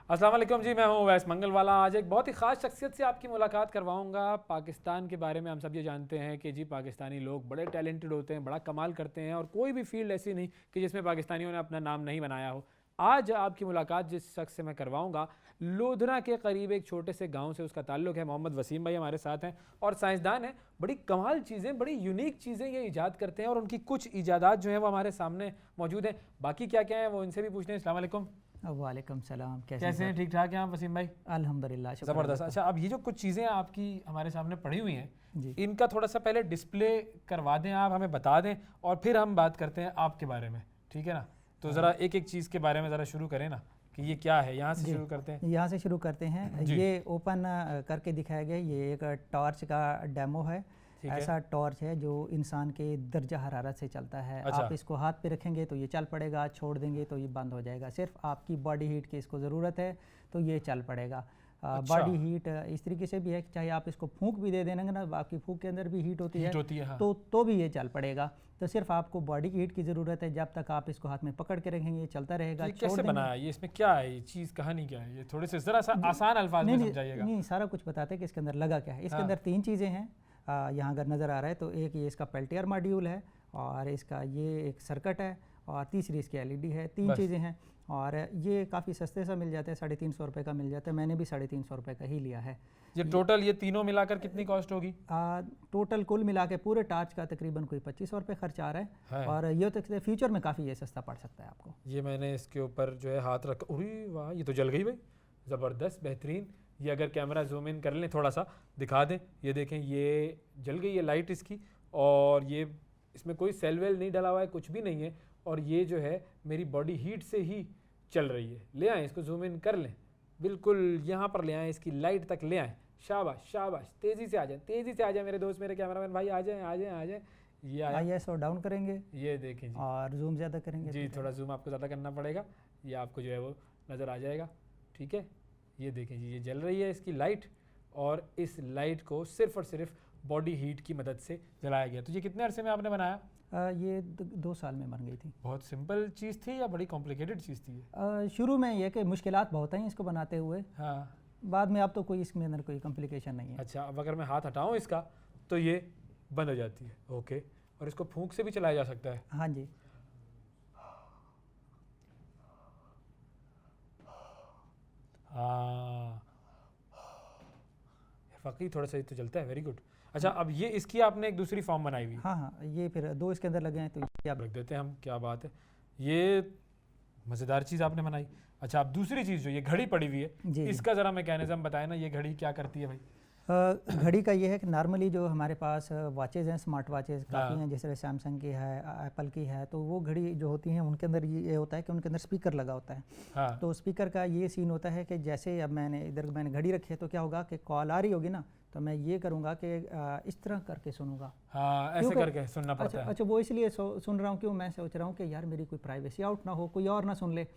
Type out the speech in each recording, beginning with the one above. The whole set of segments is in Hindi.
अस्सलाम वालेकुम जी, मैं हूं वैस मंगलवाला। आज एक बहुत ही ख़ास शख्सियत से आपकी मुलाकात करवाऊंगा। पाकिस्तान के बारे में हम सब ये जानते हैं कि जी पाकिस्तानी लोग बड़े टैलेंटेड होते हैं, बड़ा कमाल करते हैं और कोई भी फील्ड ऐसी नहीं कि जिसमें पाकिस्तानियों ने अपना नाम नहीं बनाया हो। आज आपकी मुलाकात जिस शख्स से मैं करवाऊंगा, लोधना के करीब एक छोटे से गाँव से उसका ताल्लुक है। मोहम्मद वसीम भाई हमारे साथ हैं और साइंसदान हैं। बड़ी कमाल चीज़ें, बड़ी यूनिक चीज़ें ये ईजाद करते हैं और उनकी कुछ ईजादात जो हैं वो हमारे सामने मौजूद हैं। बाकी क्या क्या है वो इनसे भी पूछते हैं। अस्सलाम वालेकुम। वालेकुम सलाम। कैसे हैं? ठीक ठाक हैं आप वसीम भाई? अल्हम्दुलिल्लाह, ज़बरदस्त। अच्छा, अब ये जो कुछ चीज़ें आपकी हमारे सामने पड़ी हुई हैं, जी। इनका थोड़ा सा पहले डिस्प्ले करवा दें, आप हमें बता दें और फिर हम बात करते हैं आपके बारे में, ठीक है ना? तो ज़रा एक एक चीज़ के बारे में ज़रा शुरू करें ना कि ये क्या है। यहाँ से शुरू करते हैं। यहाँ से शुरू करते हैं। ये ओपन करके दिखाया गया, ये एक टॉर्च का डेमो है। ऐसा टॉर्च है जो इंसान के दर्जा हरारत से चलता है। अच्छा। आप इसको हाथ पे रखेंगे तो ये चल पड़ेगा, छोड़ देंगे तो ये बंद हो जाएगा। सिर्फ आपकी बॉडी हीट की इसको ज़रूरत है तो ये चल पड़ेगा। अच्छा। बॉडी हीट इस तरीके से भी है कि चाहे आप इसको फूंक भी दे देंगे ना, आपकी फूंक के अंदर भी हीट होती है, हाँ। तो भी ये चल पड़ेगा। तो सिर्फ आपको बॉडी की हीट की ज़रूरत है। जब तक आप इसको हाथ में पकड़ के रखेंगे ये चलता रहेगा। ये कैसे बनाया? ये इसमें क्या है? ये चीज़ कहानी क्या है? ये थोड़े से ज़रा सा आसान अल्फाज में समझाइएगा। नहीं, सारा कुछ बताते हैं कि इसके अंदर लगा क्या है। इसके अंदर 3 चीज़ें हैं। यहाँ अगर नज़र आ रहा है तो एक ये इसका पेल्टियर मॉड्यूल है और इसका ये एक सर्किट है और तीसरी इसकी LED है। 3 चीज़ें हैं और ये काफ़ी सस्ते सा मिल जाता है, 350 रुपये का मिल जाता है। मैंने भी 350 रुपये का ही लिया है। ये टोटल ये तीनों मिलाकर कितनी कॉस्ट होगी? टोटल कुल मिला के पूरे टार्च का तकरीबन कोई 2500 रुपये खर्च आ रहा है और ये तो फ्यूचर में काफ़ी ये सस्ता पड़ सकता है आपको। ये मैंने इसके ऊपर जो है हाथ रखा, अरे वाह, ये तो जल गई भाई, ज़बरदस्त, बेहतरीन। ये अगर कैमरा जूम इन कर लें, थोड़ा सा दिखा दें, ये देखें ये जल गई है लाइट इसकी। और ये इसमें कोई सेल वेल नहीं डला हुआ है, कुछ भी नहीं है। और ये जो है मेरी बॉडी हीट से ही चल रही है। ले आएँ इसको, जूम इन कर लें, बिल्कुल यहाँ पर ले आएँ, इसकी लाइट तक ले आएँ। शाबाश शाबाश, तेज़ी से आ जाए, तेज़ी से आ जाए मेरे दोस्त, मेरे कैमरामैन भाई, आ जाए आ जाए आ जाए। ये आया। ISO डाउन करेंगे, ये देखें जी, और जूम ज़्यादा करेंगे जी, थोड़ा जूम आपको ज़्यादा करना पड़ेगा। ये आपको जो है वो नज़र आ जाएगा, ठीक है। ये देखें जी, ये जल रही है इसकी लाइट और इस लाइट को सिर्फ और सिर्फ बॉडी हीट की मदद से जलाया गया। तो ये कितने अरसे में आपने बनाया? ये 2 साल में बन गई थी। बहुत सिंपल चीज़ थी या बड़ी कॉम्प्लिकेटेड चीज़ थी? शुरू में ये कि मुश्किलात बहुत हैं इसको बनाते हुए। हाँ। बाद में अब तो कोई इसमें अंदर कोई कॉम्प्लिकेशन नहीं है। अच्छा, अब अगर मैं हाथ हटाऊँ इसका तो ये बंद हो जाती है। ओके। और इसको फूंक से भी चलाया जा सकता है? हाँ जी। हाँ, फ़की थोड़ा सा तो चलता है, वेरी गुड। अच्छा, अब ये इसकी आपने एक दूसरी फॉर्म बनाई हुई? हाँ, ये फिर 2 इसके अंदर लगे हैं तो ये आप रख देते हैं हम। क्या बात है, ये मज़ेदार चीज़ आपने बनाई। अच्छा, अब दूसरी चीज़ जो ये घड़ी पड़ी हुई है, इसका ज़रा मैकेनिज़्म बताएं ना, ये घड़ी क्या करती है भाई? घड़ी का ये है कि नॉर्मली जो हमारे पास वॉचेज़ हैं, स्मार्ट वॉचेज़ काफ़ी हैं, जैसे सैमसंग की है, एप्पल की है, तो वो घड़ी जो होती हैं उनके अंदर ये होता है कि उनके अंदर स्पीकर लगा होता है। हाँ। तो स्पीकर का ये सीन होता है कि जैसे अब मैंने घड़ी रखी है तो क्या होगा कि कॉल आ रही होगी ना, तो मैं ये करूँगा कि इस तरह करके सुनूंगा। हाँ, ऐसे करके सुनना पड़ता है। अच्छा, वो इसलिए सुन रहा हूँ क्यों, मैं सोच रहा हूँ कि यार मेरी कोई प्राइवेसी आउट ना हो, कोई और ना सुन ले।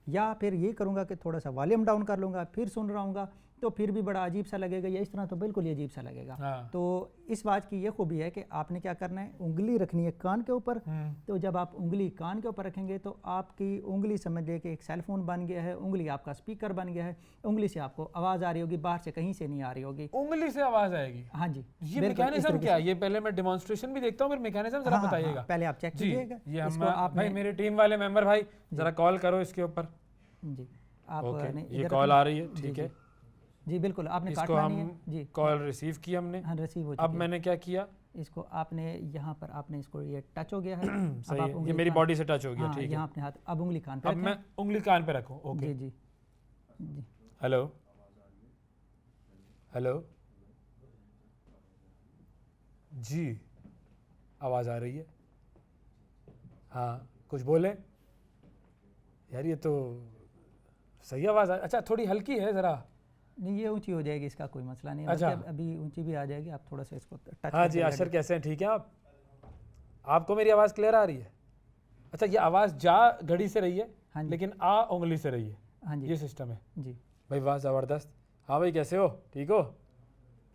या फिर ये करूँगा कि थोड़ा सा वॉल्यूम डाउन कर लूँगा, फिर सुन रहा हूँगा तो फिर भी बड़ा अजीब सा लगेगा, या इस तरह तो बिल्कुल ही अजीब सा लगेगा। हाँ। तो इस बात की ये खूबी है कि आपने क्या करना है, उंगली रखनी है कान के ऊपर। तो जब आप उंगली कान के ऊपर रखेंगे तो आपकी उंगली समझ ले कि एक सेलफोन बन गया है, उंगली आपका स्पीकर बन गया है। उंगली से आपको आवाज़ आ रही होगी, बाहर से कहीं से नहीं आ रही होगी। उंगली से आवाज़ आएगी? हाँ जी। ये मैकेनिज्म क्या है? ये पहले मैं डेमोंस्ट्रेशन भी देखता हूँ, फिर मैकेनिज्म जरा बताइएगा। पहले आप चेक कीजिएगा। ये हम भाई, मेरे टीम वाले मेंबर भाई, जरा कॉल करो इसके ऊपर। जी, आप ये कॉल आ रही है, ठीक है जी, बिल्कुल। आपने इसको हम जी कॉल रिसीव की हमने। हाँ, रिसीव हो चुकी अब मैंने क्या किया, इसको आपने यहाँ पर आपने इसको ये टच हो गया है। सही है, ये मेरी बॉडी से टच हो गया, ठीक है। यहाँ अपने हाथ, अब उंगली कान पे अब मैं उंगली कान पे रखूँ? ओके जी। हेलो हेलो जी, आवाज़ आ रही है? हाँ, कुछ बोले यार, ये तो सही आवाज़ है। अच्छा, थोड़ी हल्की है ज़रा? नहीं, ये ऊंची हो जाएगी, इसका कोई मसला नहीं है। अच्छा, अभी ऊंची भी आ जाएगी, आप थोड़ा सा इसको टच। हाँ जी, आशर कैसे हैं? ठीक है आप? आपको मेरी आवाज़ क्लियर आ रही है? अच्छा, ये आवाज़ जा घड़ी से रही है, हाँ जी, लेकिन आ उंगली से रही है। हाँ जी, ये सिस्टम है जी भाई, वाह ज़बरदस्त। हाँ भाई, कैसे हो? ठीक हो?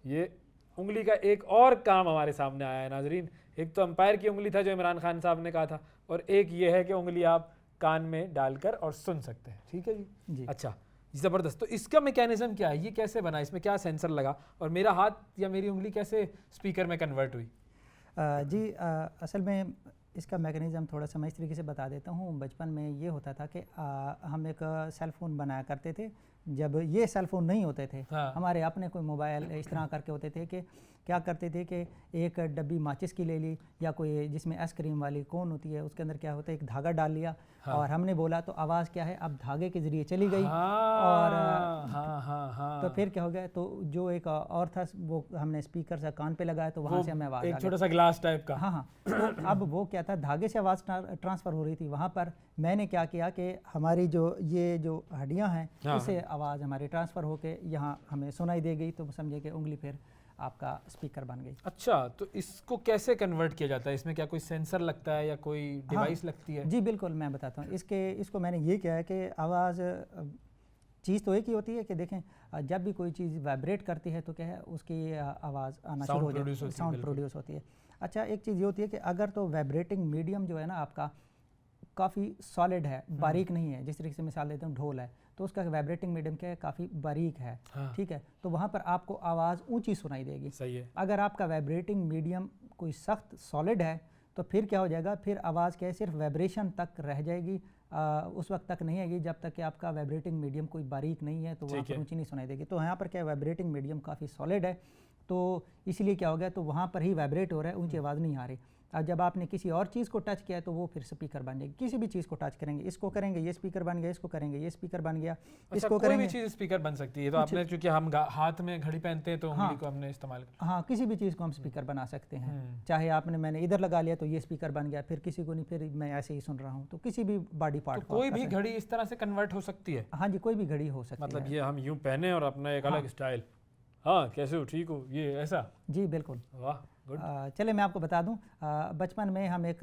ये उंगली का एक और काम हमारे सामने आया है नाजरीन। एक तो अंपायर की उंगली था जो इमरान खान साहब ने कहा था, और एक ये है कि उंगली आप कान में डालकर और सुन सकते हैं, ठीक है जी। अच्छा, ज़बरदस्त। तो इसका मैकेनिज्म क्या है, ये कैसे बना, इसमें क्या सेंसर लगा और मेरा हाथ या मेरी उंगली कैसे स्पीकर में कन्वर्ट हुई? जी असल में इसका मैकेनिज़्म थोड़ा सा मैं इस तरीके से बता देता हूँ। बचपन में ये होता था कि हम एक सेल फ़ोन बनाया करते थे। जब ये सेल फ़ोन नहीं होते थे, हाँ। हमारे अपने कोई मोबाइल इस तरह करके होते थे कि क्या करते थे कि एक डब्बी माचिस की ले ली या कोई जिसमें आइसक्रीम वाली कोन होती है, उसके अंदर क्या होता है एक धागा डाल लिया। हाँ। और हमने बोला तो आवाज़ क्या है अब धागे के ज़रिए चली गई। हाँ, हाँ, हाँ, हाँ। तो फिर क्या हो गया, तो जो एक और था वो हमने स्पीकर सा कान पे लगाया तो वहाँ से हमें आवाज़ आ एक गई। छोटा सा ग्लास टाइप का। हाँ हाँ। तो अब वो क्या था, धागे से आवाज़ ट्रांसफ़र हो रही थी। वहाँ पर मैंने क्या किया कि हमारी ये जो हड्डियाँ हैं हाँ। इससे आवाज़ हमारी ट्रांसफ़र होके यहाँ हमें सुनाई दे गई। तो समझिए कि उंगली फिर आपका स्पीकर बन गई। अच्छा, तो इसको कैसे कन्वर्ट किया जाता है? इसमें क्या कोई सेंसर लगता है या कोई डिवाइस लगती है? जी बिल्कुल, मैं बताता हूँ। इसको मैंने ये किया है कि आवाज़ चीज़ तो एक ही होती है कि देखें जब भी कोई चीज़ वाइब्रेट करती है तो क्या है उसकी आवाज़ आना शुरू हो जाती है, साउंड प्रोड्यूस होती है। अच्छा, एक चीज़ ये होती है कि अगर तो वाइब्रेटिंग मीडियम जो है ना आपका काफ़ी सॉलिड है, बारीक नहीं है, जिस तरीके से मिसाल देता हूँ ढोल है तो उसका वाइब्रेटिंग मीडियम क्या है काफ़ी बारीक है। हाँ। ठीक है, तो वहाँ पर आपको आवाज़ ऊंची सुनाई देगी। सही है। अगर आपका वाइब्रेटिंग मीडियम कोई सख्त सॉलिड है तो फिर क्या हो जाएगा, फिर आवाज़ क्या है सिर्फ वाइब्रेशन तक रह जाएगी, उस वक्त तक नहीं आएगी जब तक कि आपका वाइब्रेटिंग मीडियम कोई बारीक नहीं है, तो वहाँ पर ऊंची नहीं सुनाई देगी। तो यहाँ पर क्या है वाइब्रेटिंग मीडियम काफ़ी सॉलिड है तो इसलिए क्या हो गया, तो वहाँ पर ही वाइब्रेट हो रहा है, ऊंची आवाज़ नहीं आ रही। अब जब आपने किसी और चीज़ को टच किया तो वो फिर स्पीकर बन जाएगी। किसी भी चीज़ को टच करेंगे, इसको करेंगे ये स्पीकर बन गया, इसको करेंगे ये स्पीकर बन गया, अच्छा, इसको कोई करेंगे भी चीज़ स्पीकर बन सकती है। तो आपने क्योंकि हम हाथ में घड़ी पहनते हैं तो उंगली को हमने इस्तेमाल किया। हाँ, किसी भी चीज़ को हम स्पीकर बना सकते हैं। चाहे मैंने इधर लगा लिया तो ये स्पीकर बन गया, फिर किसी को नहीं, फिर मैं ऐसे ही सुन रहा हूँ। तो किसी भी बॉडी पार्ट को कोई भी घड़ी इस तरह से कन्वर्ट हो सकती है? हाँ जी, कोई भी घड़ी हो सकती है। मतलब ये हम यूं पहने और अपना एक अलग स्टाइल। हाँ, कैसे हो, ठीक हो, ये ऐसा? जी बिल्कुल। वाह, गुड। चले मैं आपको बता दूं, बचपन में हम एक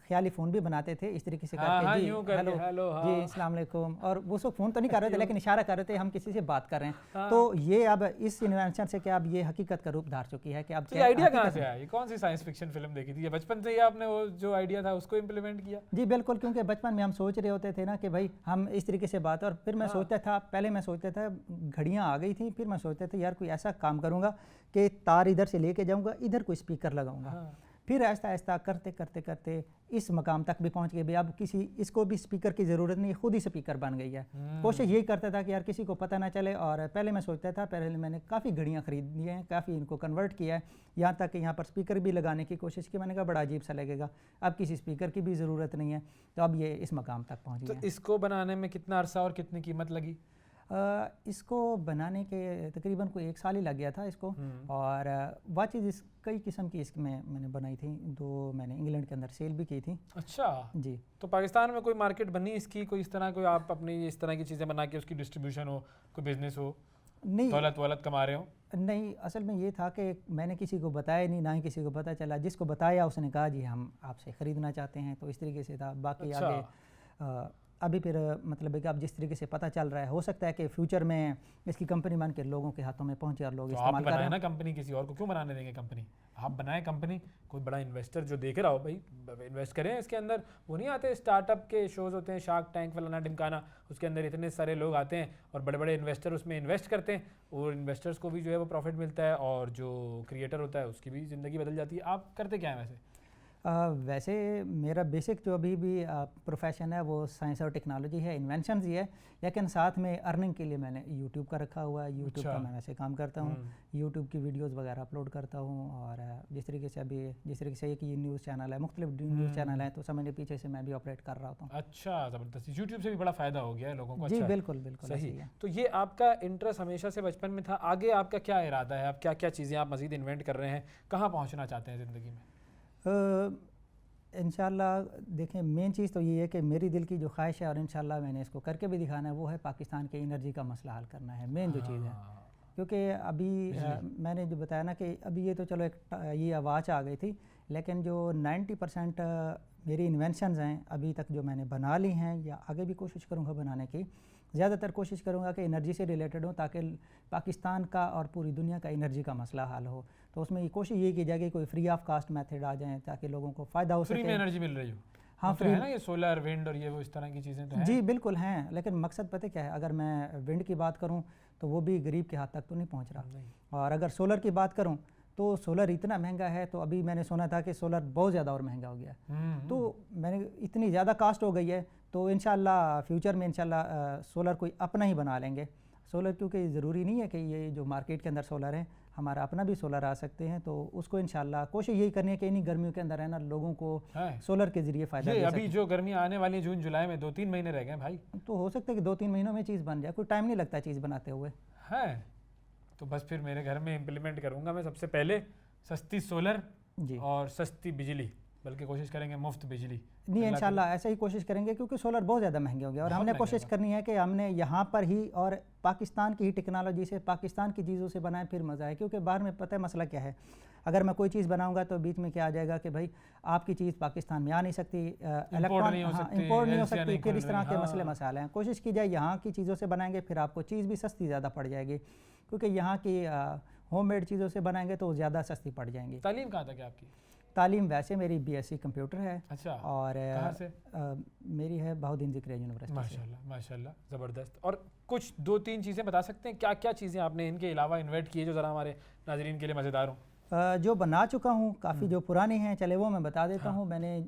ख्याली फ़ोन भी बनाते थे इस तरीके से करके। जी हेलो जी अस्सलाम वालेकुम, और वो सब फ़ोन तो नहीं कर रहे थे लेकिन इशारा कर रहे थे हम किसी से बात कर रहे हैं। तो ये अब इस इन्वेंशन से क्या अब ये हकीकत का रूप धार चुकी है कि अब ये आइडिया कहाँ से आया? ये कौन सी साइंस फिक्शन फिल्म देखी थी या बचपन से ही आपने वो जो आइडिया था उसको इम्प्लीमेंट किया? जी बिल्कुल, क्योंकि बचपन में हम सोच रहे होते थे ना कि भाई हम इस तरीके से बात, और फिर मैं सोचता था, पहले मैं सोचता था घड़ियाँ आ गई थी, फिर मैं सोचता था यार कोई ऐसा काम करूँगा कि तार इधर से लेके जाऊँगा, इधर कोई स्पीकर लगाऊंगा। फिर ऐसा ऐसा करते करते करते इस मकाम तक भी पहुंच गए। अब इसको भी स्पीकर की ज़रूरत नहीं, खुद ही स्पीकर बन गई है। कोशिश यही करता था कि यार किसी को पता ना चले। और पहले मैं सोचता था, पहले मैंने काफ़ी घड़ियाँ खरीद ली हैं, काफ़ी इनको कन्वर्ट किया है, यहाँ तक कि यहाँ पर स्पीकर भी लगाने की कोशिश की। मैंने कहा बड़ा अजीब सा लगेगा, अब किसी स्पीकर की भी ज़रूरत नहीं है, तो अब ये इस मकाम तक पहुँच गया। तो इसको बनाने में कितना अरसा और कितनी कीमत लगी? इसको बनाने के तकरीबन कोई 1 साल ही लग गया था इसको। और वह चीज़ कई किस्म की इसमें मैंने बनाई थी, तो मैंने इंग्लैंड के अंदर सेल भी की थी। अच्छा जी। तो पाकिस्तान में कोई मार्केट बनी इसकी, कोई इस तरह कोई आप अपनी इस तरह की चीज़ें बना के उसकी डिस्ट्रीब्यूशन हो, कोई बिजनेस हो, नहीं दौलत कमा रहे हो? नहीं, असल में ये था कि मैंने किसी को बताया नहीं, ना ही किसी को पता चला। जिसको बताया उसने कहा जी हम आपसे ख़रीदना चाहते हैं, तो इस तरीके से था। बाकी आगे अभी फिर मतलब है कि अब जिस तरीके से पता चल रहा है, हो सकता है कि फ्यूचर में इसकी कंपनी बन के लोगों के हाथों में पहुंचे और लोग इस्तेमाल कर रहे हैं। ना कंपनी किसी और को क्यों बनाने देंगे कंपनी? आप बनाएं कंपनी, कोई बड़ा इन्वेस्टर जो देख रहा हो भाई इन्वेस्ट करें इसके अंदर। वो नहीं आते स्टार्टअप के शोज़ होते हैं, शार्क टैंक फलाना ढिमकाना, उसके अंदर इतने सारे लोग आते हैं और बड़े बड़े इन्वेस्टर उसमें इन्वेस्ट करते हैं, और इन्वेस्टर्स को भी जो है वो प्रॉफिट मिलता है और जो क्रिएटर होता है उसकी भी ज़िंदगी बदल जाती है। आप करते क्या है वैसे? वैसे मेरा बेसिक जो अभी भी प्रोफेशन है वो साइंस और टेक्नोलॉजी है, इन्वेंशंस ही है, लेकिन साथ में अर्निंग के लिए मैंने यूट्यूब का रखा हुआ है। यूट्यूब का मैं वैसे काम करता हूँ, यूट्यूब की वीडियोस वगैरह अपलोड करता हूँ। और जिस तरीके से अभी जिस तरीके से एक ये न्यूज़ चैनल है, मुख्तलिफ न्यूज़ चैनल है, तो समझ पीछे से मैं भी ऑपरेट कर रहा होता हूँ। अच्छा, ज़बरदस्त। यूट्यूब से भी बड़ा फ़ायदा हो गया है लोगों को। जी बिल्कुल बिल्कुल सही है। तो ये आपका इंटरेस्ट हमेशा से बचपन में था, आगे आपका क्या इरादा है? आप क्या क्या चीज़ें आप मज़ीद इन्वेंट कर रहे हैं, कहाँ पहुँचना चाहते हैं ज़िंदगी में? इंशाल्लाह देखें, मेन चीज़ तो ये है कि मेरी दिल की जो ख्वाहिश है, और इंशाल्लाह मैंने इसको करके भी दिखाना है, वो है पाकिस्तान के एनर्जी का मसला हल करना है। मेन जो चीज़ है, क्योंकि अभी मैंने जो बताया ना कि अभी ये तो चलो एक ये आवाज़ आ गई थी, लेकिन जो 90% मेरी इन्वेंशंस हैं अभी तक जो मैंने बना ली हैं या आगे भी कोशिश करूँगा बनाने की, ज़्यादातर कोशिश करूँगा कि एनर्जी से रिलेटेड हो, ताकि पाकिस्तान का और पूरी दुनिया का एनर्जी का मसला हल हो। तो उसमें ये कोशिश ये की जाएगी कोई फ्री ऑफ कास्ट मेथड आ जाए ताकि लोगों को फ़ायदा हो सके। फ्री में एनर्जी मिल रही हो? हाँ, तो है ना ये सोलर विंड और ये वो इस तरह की चीज़ें तो हैं। जी बिल्कुल हैं, लेकिन मकसद पता क्या है, अगर मैं विंड की बात करूं तो वो भी गरीब के हाथ तक तो नहीं पहुंच रहा, और अगर सोलर की बात करूं तो सोलर इतना महंगा है, तो अभी मैंने सुना था कि सोलर बहुत ज़्यादा और महंगा हो गया है। तो मैंने इतनी ज़्यादा कास्ट हो गई है, तो इंशाल्लाह फ्यूचर में इंशाल्लाह सोलर कोई अपना ही बना लेंगे सोलर, क्योंकि ज़रूरी नहीं है कि ये जो मार्केट के अंदर सोलर है, हमारा अपना भी सोलर आ सकते हैं। तो उसको इंशाल्लाह कोशिश यही करनी है कि इन्हीं गर्मियों के अंदर है ना, लोगों को सोलर के ज़रिए फ़ायदा ये अभी जो गर्मियाँ आने वाली जून जुलाई में 2-3 महीने रह गए भाई, तो हो सकता है कि 2-3 महीनों में चीज़ बन जाए, कोई टाइम नहीं लगता चीज़ बनाते हुए है। तो बस फिर मेरे घर में इम्प्लीमेंट करूँगा मैं सबसे पहले सस्ती सोलर जी, और सस्ती बिजली, बल्कि कोशिश करेंगे मुफ्त बिजली। नहीं इंशाल्लाह ऐसा ही कोशिश करेंगे, क्योंकि सोलर बहुत ज़्यादा महंगे हो गए, और बहुत हमने महंगे कोशिश हो करनी है कि हमने यहाँ पर ही और पाकिस्तान की ही टेक्नोलॉजी से, पाकिस्तान की चीज़ों से बनाए, फिर मज़ा है। क्योंकि बाहर में पता है मसला क्या है, अगर मैं कोई चीज़ बनाऊंगा तो बीच में क्या आ जाएगा कि भाई आपकी चीज़ पाकिस्तान में आ नहीं सकती, इलेक्ट्रॉन इम्पोर्ट नहीं हो सकती, फिर इस तरह के मसले मसाले हैं। कोशिश की जाए यहाँ की चीज़ों से बनाएंगे, फिर आपको चीज़ भी सस्ती ज़्यादा पड़ जाएगी, क्योंकि यहाँ की होममेड चीज़ों से बनाएंगे तो ज़्यादा सस्ती पड़ जाएंगी। तालीम कहाँ तक है आपकी? तालीम वैसे मेरी BSc कंप्यूटर है। अच्छा, और कहाँ से? मेरी है बहाउद्दीन ज़िक्रिया यूनिवर्सिटी से। माशाल्लाह माशाल्लाह, ज़बरदस्त। और कुछ 2-3 चीज़ें बता सकते हैं, क्या क्या चीज़ें आपने इनके अलावा इन्वेंट की है जो ज़रा हमारे नाजरीन के लिए मज़ेदार हो? जो बना चुका हूँ काफ़ी, जो पुरानी हैं चले वो मैं बता देता हूँ। मैंने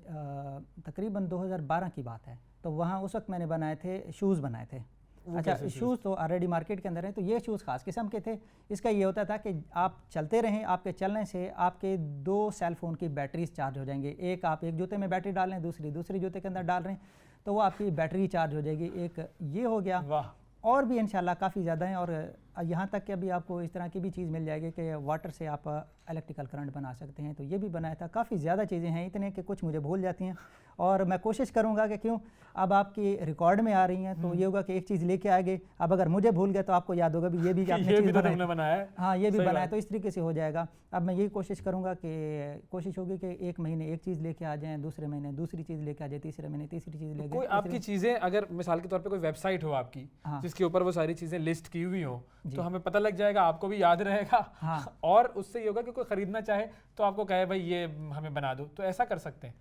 तकरीबन 2012 की बात है, तो वहाँ उस वक्त मैंने बनाए थे, शूज़ बनाए थे। अच्छा, शूज़ तो ऑलरेडी मार्केट के अंदर हैं, तो ये शूज़ ख़ास किस्म के थे। इसका ये होता था कि आप चलते रहें, आपके चलने से आपके 2 सेल फ़ोन की बैटरीज चार्ज हो जाएंगे। एक आप एक जूते में बैटरी डाल रहे हैं, दूसरी जूते के अंदर डाल रहे हैं, तो वो आपकी बैटरी चार्ज हो जाएगी। एक ये हो गया, वाह। और भी इंशाल्लाह काफ़ी ज़्यादा हैं, और यहाँ तक कि अभी आपको इस तरह की भी चीज़ मिल जाएगी कि वाटर से आप इलेक्ट्रिकल करंट बना सकते हैं, तो ये भी बनाया था। काफ़ी ज़्यादा चीज़ें हैं, इतने कि कुछ मुझे भूल जाती हैं, और मैं कोशिश करूँगा कि क्यों अब आपकी रिकॉर्ड में आ रही हैं, तो ये होगा कि एक चीज़ लेके आएंगे, अब अगर मुझे भूल गए तो आपको याद होगा भी ये भी आपने चीज़ बनाया है। हाँ, ये भी बनाया, तो इस तरीके से हो जाएगा। अब मैं यही कोशिश करूँगा कि कोशिश होगी कि एक महीने एक चीज़ लेके आ जाएँ, दूसरे महीने दूसरी चीज़ लेके आ जाए, तीसरे महीने तीसरी चीज़ लेके। कोई आपकी चीज़ें, अगर मिसाल के तौर पे कोई वेबसाइट हो आपकी जिसके ऊपर वो सारी चीज़ें लिस्ट की हुई हो, तो हमें पता लग जाएगा, आपको भी याद रहेगा। हाँ, और उससे ये होगा कि कोई ख़रीदना चाहे तो आपको कहे भाई ये हमें बना दो, तो ऐसा कर सकते हैं।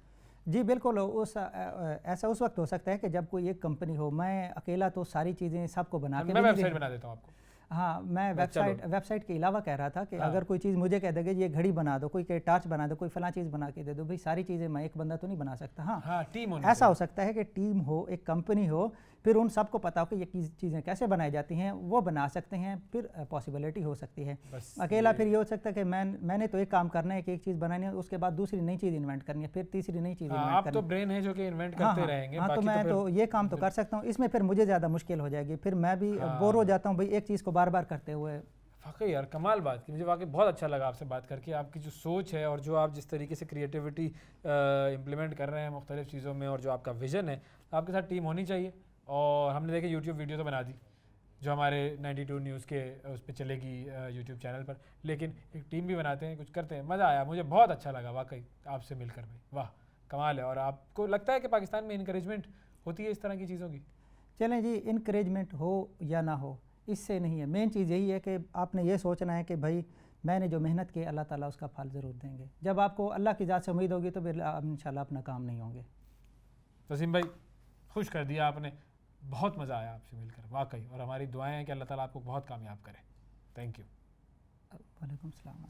जी बिल्कुल। ऐसा उस वक्त हो सकता है कि जब कोई एक कंपनी हो, मैं अकेला तो सारी चीज़ें सबको बना के मैं वेबसाइट बना देता हूँ आपको। हाँ, मैं वेबसाइट के अलावा कह रहा था कि अगर कोई चीज़ मुझे कह देगा ये घड़ी बना दो, कोई टार्च बना दो, कोई फला चीज़ बना के दे दो, भाई सारी चीज़ें मैं एक बंदा तो नहीं बना सकता। हाँ, टीम ऐसा हो सकता है कि टीम हो, एक कंपनी हो, फिर उन सबको पता हो कि ये चीज़ें कैसे बनाई जाती हैं, वो बना सकते हैं, फिर पॉसिबिलिटी हो सकती है। अकेला फिर ये हो सकता है कि मैंने तो एक काम करना है कि एक चीज़ बनानी है, उसके बाद दूसरी नई चीज़ इन्वेंट करनी है, फिर तीसरी नई चीज़ इन्वेंट करनी है। आप तो ब्रेन है जो कि इन्वेंट करते रहेंगे। हाँ, तो मैं तो ये काम तो कर सकता हूँ, इसमें फिर मुझे ज़्यादा मुश्किल हो जाएगी, फिर मैं भी बोर हो जाता हूँ भाई एक चीज़ को बार बार करते हुए। वाकई यार कमाल बात की, मुझे वाकई बहुत अच्छा लगा आपसे बात करके। आपकी जो सोच है और जो आप जिस तरीके से क्रिएटिविटी इम्प्लीमेंट कर रहे हैं मुख्तलिफ चीज़ों में, और जो आपका विजन है, आपके साथ टीम होनी चाहिए। और हमने देखे यूट्यूब वीडियो तो बना दी जो हमारे 92 न्यूज़ के उस पर चलेगी यूट्यूब चैनल पर, लेकिन एक टीम भी बनाते हैं, कुछ करते हैं। मज़ा आया, मुझे बहुत अच्छा लगा वाकई आपसे मिलकर भाई, वाह कमाल है। और आपको लगता है कि पाकिस्तान में इनकरेजमेंट होती है इस तरह की चीज़ों की? चलें जी, इनकरेजमेंट हो या ना हो इससे नहीं है, मेन चीज़ यही है कि आपने ये सोचना है कि भाई मैंने जो मेहनत की अल्लाह ताला उसका फल ज़रूर देंगे। जब आपको अल्लाह की ज़ात से उम्मीद होगी तो फिर इंशाल्लाह अपना काम नहीं होंगे। वसीम भाई खुश कर दिया आपने, बहुत मज़ा आया आपसे मिलकर वाकई, और हमारी दुआएं हैं कि अल्लाह ताला आपको बहुत कामयाब करे। Thank you. वालेकुम सलाम।